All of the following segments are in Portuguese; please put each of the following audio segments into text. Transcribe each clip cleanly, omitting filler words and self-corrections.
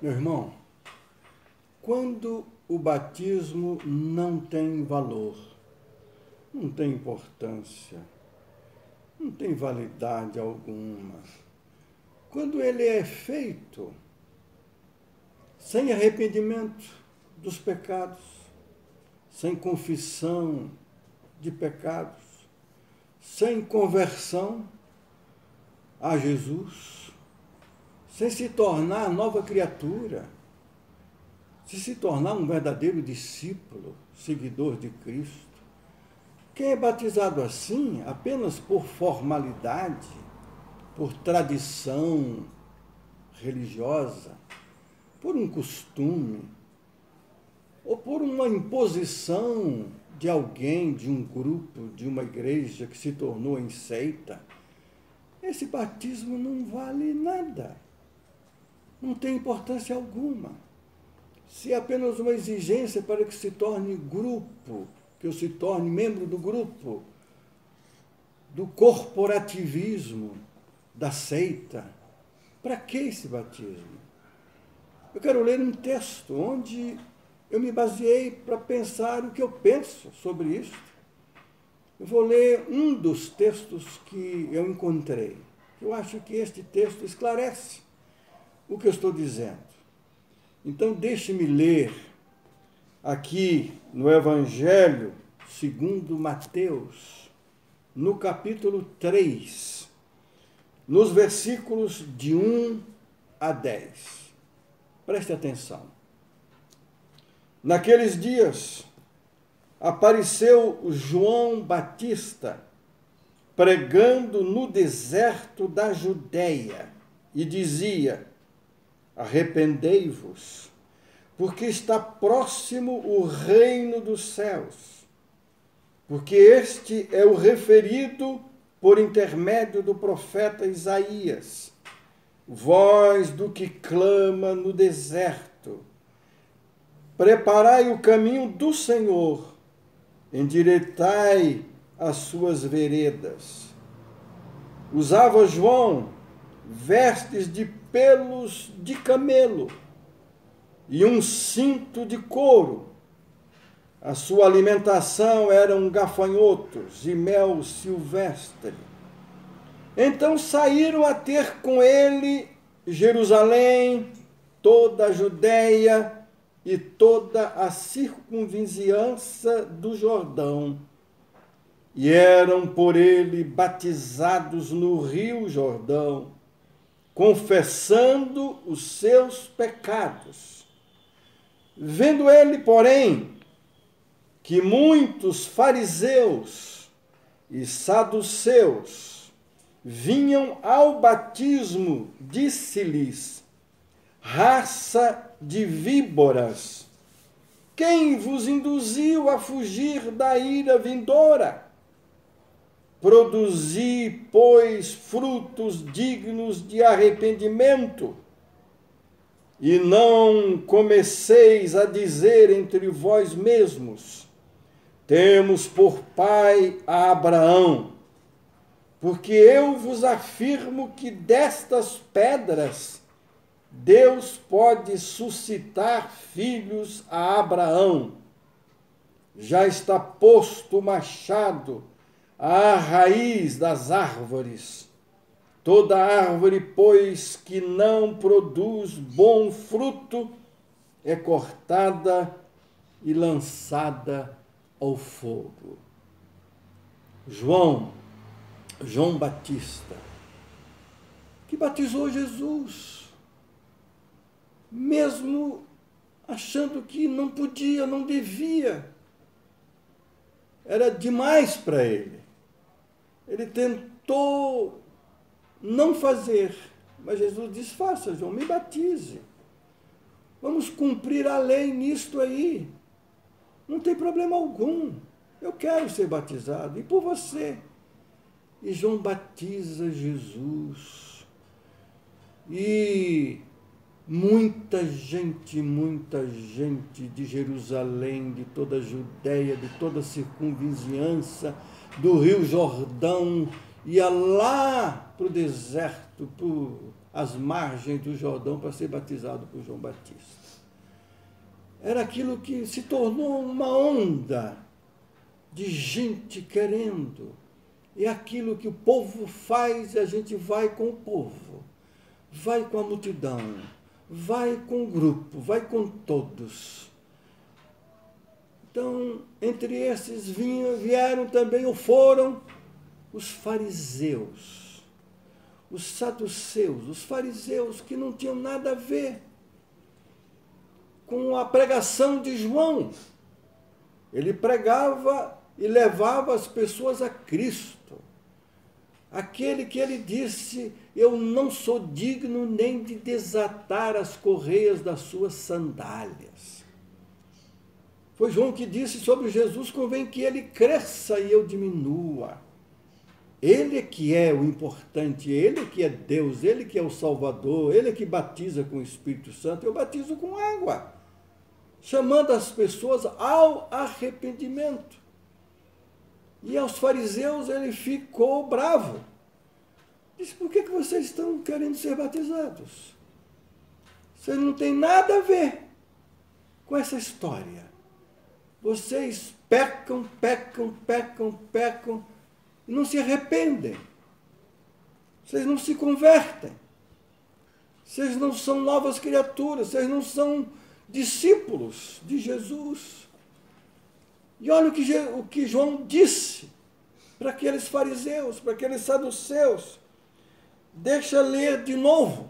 Meu irmão, quando o batismo não tem valor, não tem importância, não tem validade alguma, quando ele é feito sem arrependimento dos pecados, sem confissão de pecados, sem conversão a Jesus, sem se tornar nova criatura, se tornar um verdadeiro discípulo, seguidor de Cristo. Quem é batizado assim, apenas por formalidade, por tradição religiosa, por um costume, ou por uma imposição de alguém, de um grupo, de uma igreja que se tornou em seita, esse batismo não vale nada, não tem importância alguma. Se é apenas uma exigência para que se torne grupo, que eu se torne membro do grupo, do corporativismo, da seita, para que esse batismo? Eu quero ler um texto onde eu me baseei para pensar o que eu penso sobre isso. Eu vou ler um dos textos que eu encontrei. Eu acho que este texto esclarece o que eu estou dizendo. Então, deixe-me ler aqui no Evangelho segundo Mateus, no capítulo 3, nos versículos de 1 a 10. Preste atenção. Naqueles dias, apareceu João Batista pregando no deserto da Judéia e dizia: arrependei-vos, porque está próximo o reino dos céus. Porque este é o referido por intermédio do profeta Isaías, voz do que clama no deserto: preparai o caminho do Senhor, endireitai as suas veredas. Usava João vestes de pelos de camelo e um cinto de couro. A sua alimentação eram gafanhotos e mel silvestre. Então saíram a ter com ele Jerusalém, toda a Judéia e toda a circunvizinhança do Jordão, e eram por ele batizados no rio Jordão, confessando os seus pecados. Vendo ele, porém, que muitos fariseus e saduceus vinham ao batismo, disse-lhes: raça de víboras, quem vos induziu a fugir da ira vindoura? Produzi, pois, frutos dignos de arrependimento, e não comeceis a dizer entre vós mesmos: temos por pai a Abraão, porque eu vos afirmo que destas pedras Deus pode suscitar filhos a Abraão. Já está posto o machado à raiz das árvores. Toda árvore, pois, que não produz bom fruto, é cortada e lançada ao fogo. João Batista, que batizou Jesus, mesmo achando que não podia, não devia, era demais para ele. Ele tentou não fazer, mas Jesus disse: faça, João, me batize. Vamos cumprir a lei nisto aí. Não tem problema algum. Eu quero ser batizado, e por você. E João batiza Jesus. E muita gente de Jerusalém, de toda a Judéia, de toda a circunvizinhança, do Rio Jordão, ia lá para o deserto, às margens do Jordão para ser batizado por João Batista. Era aquilo que se tornou uma onda de gente querendo. É aquilo que o povo faz e a gente vai com o povo, vai com a multidão, vai com o grupo, vai com todos. Então, entre esses vieram também ou foram os fariseus, os saduceus, os fariseus que não tinham nada a ver com a pregação de João. Ele pregava e levava as pessoas a Cristo. Aquele que ele disse, eu não sou digno nem de desatar as correias das suas sandálias. Foi João que disse sobre Jesus, convém que ele cresça e eu diminua. Ele que é o importante, ele que é Deus, ele que é o Salvador, ele que batiza com o Espírito Santo, eu batizo com água, chamando as pessoas ao arrependimento. E aos fariseus ele ficou bravo. Disse, por que vocês estão querendo ser batizados? Vocês não têm nada a ver com essa história. Vocês pecam e não se arrependem. Vocês não se convertem. Vocês não são novas criaturas, vocês não são discípulos de Jesus. E olha o que João disse para aqueles fariseus, para aqueles saduceus. Deixa ler de novo,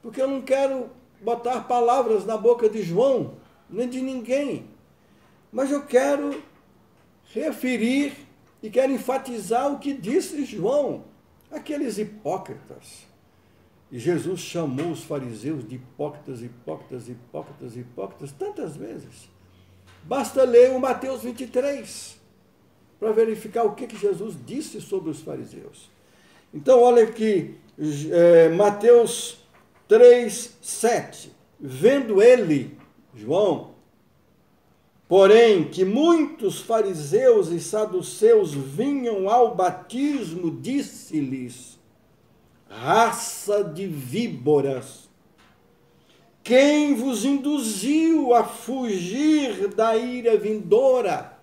porque eu não quero botar palavras na boca de João, nem de ninguém. Mas eu quero referir e quero enfatizar o que disse João, aqueles hipócritas. E Jesus chamou os fariseus de hipócritas tantas vezes. Basta ler o Mateus 23 para verificar o que Jesus disse sobre os fariseus. Então, olha aqui, Mateus 3:7. Vendo ele, João, porém, que muitos fariseus e saduceus vinham ao batismo, disse-lhes, raça de víboras, quem vos induziu a fugir da ira vindoura?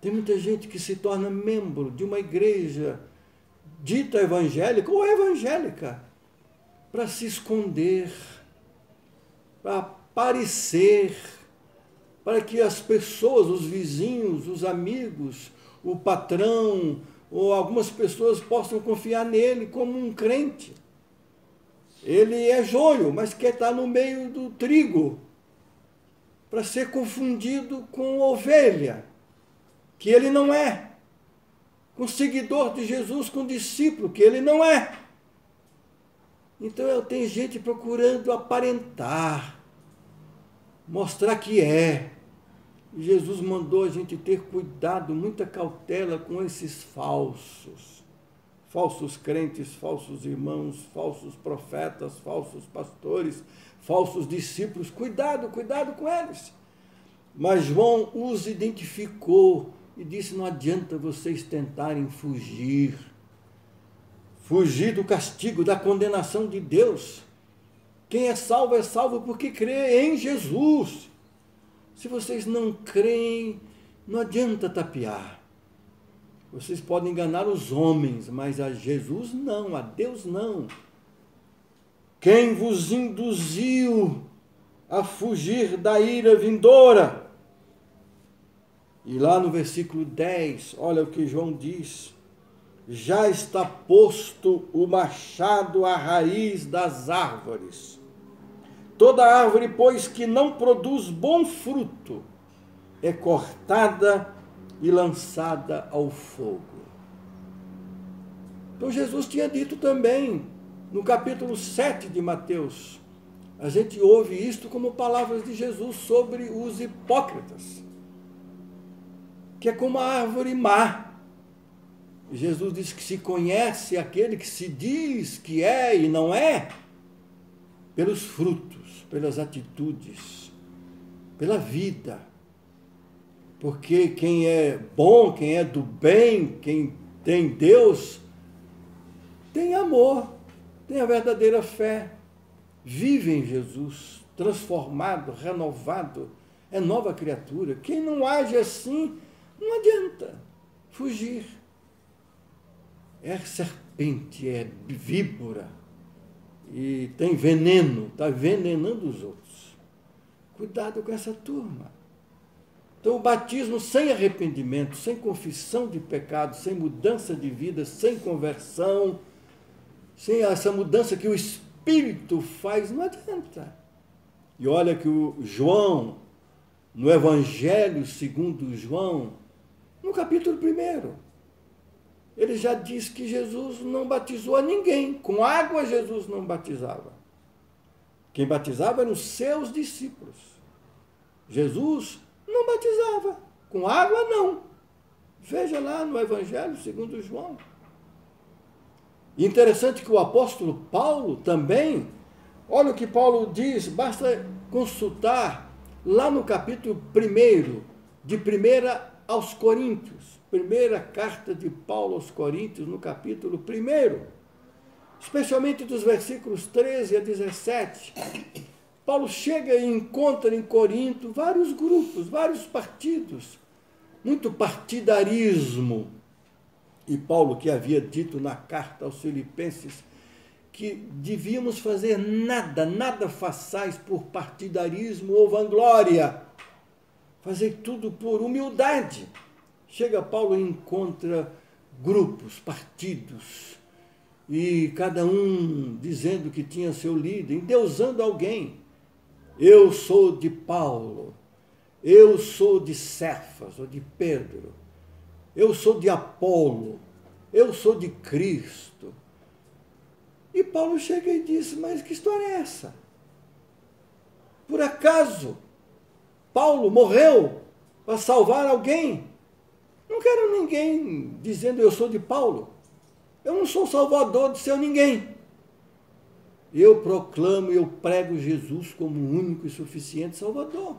Tem muita gente que se torna membro de uma igreja dita evangélica ou evangélica para se esconder, para parecer, para que as pessoas, os vizinhos, os amigos, o patrão ou algumas pessoas possam confiar nele como um crente. Ele é joio, mas quer estar no meio do trigo, para ser confundido com ovelha, que ele não é, com seguidor de Jesus, com discípulo, que ele não é. Então tem gente procurando aparentar, mostrar que é. E Jesus mandou a gente ter cuidado, muita cautela com esses falsos crentes, falsos irmãos, falsos profetas, falsos pastores, falsos discípulos. Cuidado com eles. Mas João os identificou e disse, não adianta vocês tentarem fugir do castigo, da condenação de Deus. Quem é salvo porque crê em Jesus. Se vocês não creem, não adianta tapear. Vocês podem enganar os homens, mas a Jesus não, a Deus não. Quem vos induziu a fugir da ira vindoura? E lá no versículo 10, olha o que João diz. Já está posto o machado à raiz das árvores. Toda árvore, pois, que não produz bom fruto, é cortada e lançada ao fogo. Então Jesus tinha dito também, no capítulo 7 de Mateus, a gente ouve isto como palavras de Jesus sobre os hipócritas, que é como a árvore má. Jesus diz que se conhece aquele que se diz que é e não é, pelos frutos, pelas atitudes, pela vida. Porque quem é bom, quem é do bem, quem tem Deus, tem amor, tem a verdadeira fé, vive em Jesus, transformado, renovado, é nova criatura. Quem não age assim, não adianta fugir. É serpente, é víbora, e tem veneno, está envenenando os outros. Cuidado com essa turma. Então, o batismo sem arrependimento, sem confissão de pecado, sem mudança de vida, sem conversão, sem essa mudança que o Espírito faz, não adianta. E olha que o João, no Evangelho segundo João, no capítulo 1, ele já diz que Jesus não batizou a ninguém. Com água Jesus não batizava. Quem batizava eram os seus discípulos. Jesus não batizava. Com água, não. Veja lá no Evangelho segundo João. E interessante que o apóstolo Paulo também, olha o que Paulo diz, basta consultar lá no capítulo 1, de 1 aos Coríntios, primeira carta de Paulo aos Coríntios, no capítulo 1, especialmente dos versículos 13 a 17, Paulo chega e encontra em Corinto vários grupos, vários partidos, muito partidarismo. E Paulo, que havia dito na carta aos Filipenses que devíamos fazer nada façais por partidarismo ou vanglória, fazer tudo por humildade. Chega Paulo e encontra grupos, partidos, e cada um dizendo que tinha seu líder, endeusando alguém. Eu sou de Paulo, eu sou de Cefas ou de Pedro, eu sou de Apolo, eu sou de Cristo. E Paulo chega e diz, mas que história é essa? Por acaso Paulo morreu para salvar alguém? Não quero ninguém dizendo eu sou de Paulo. Eu não sou salvador de seu ninguém. Eu proclamo e eu prego Jesus como o único e suficiente Salvador.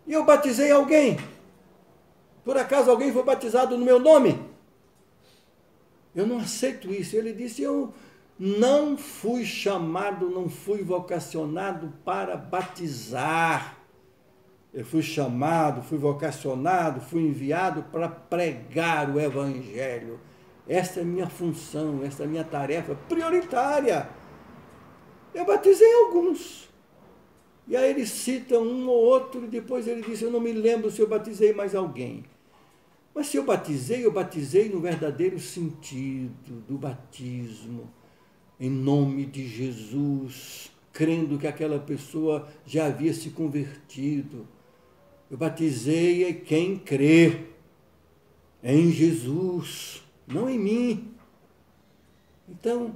E eu batizei alguém. Por acaso alguém foi batizado no meu nome? Eu não aceito isso. Ele disse, eu não fui chamado, não fui vocacionado para batizar. Eu fui chamado, fui vocacionado, fui enviado para pregar o Evangelho. Esta é a minha função, esta é a minha tarefa prioritária. Eu batizei alguns. E aí ele cita um ou outro, e depois ele diz, eu não me lembro se eu batizei mais alguém. Mas se eu batizei no verdadeiro sentido do batismo, em nome de Jesus, crendo que aquela pessoa já havia se convertido. Eu batizei quem crê em Jesus, não em mim. Então,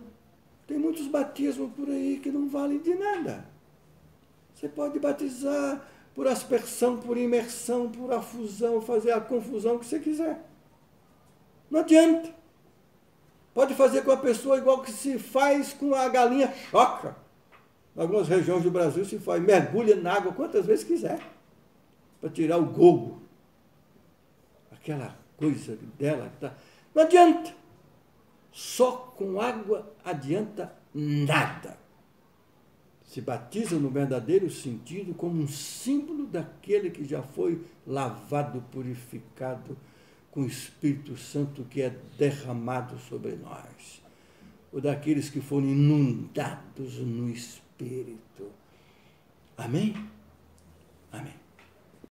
tem muitos batismos por aí que não valem de nada. Você pode batizar por aspersão, por imersão, por afusão, fazer a confusão que você quiser. Não adianta. Pode fazer com a pessoa igual que se faz com a galinha choca. Em algumas regiões do Brasil se faz, mergulha na água quantas vezes quiser, para tirar o gogo. Aquela coisa dela que está. Não adianta. Só com água adianta nada. Se batiza no verdadeiro sentido como um símbolo daquele que já foi lavado, purificado com o Espírito Santo que é derramado sobre nós. Ou daqueles que foram inundados no Espírito. Amém? Amém.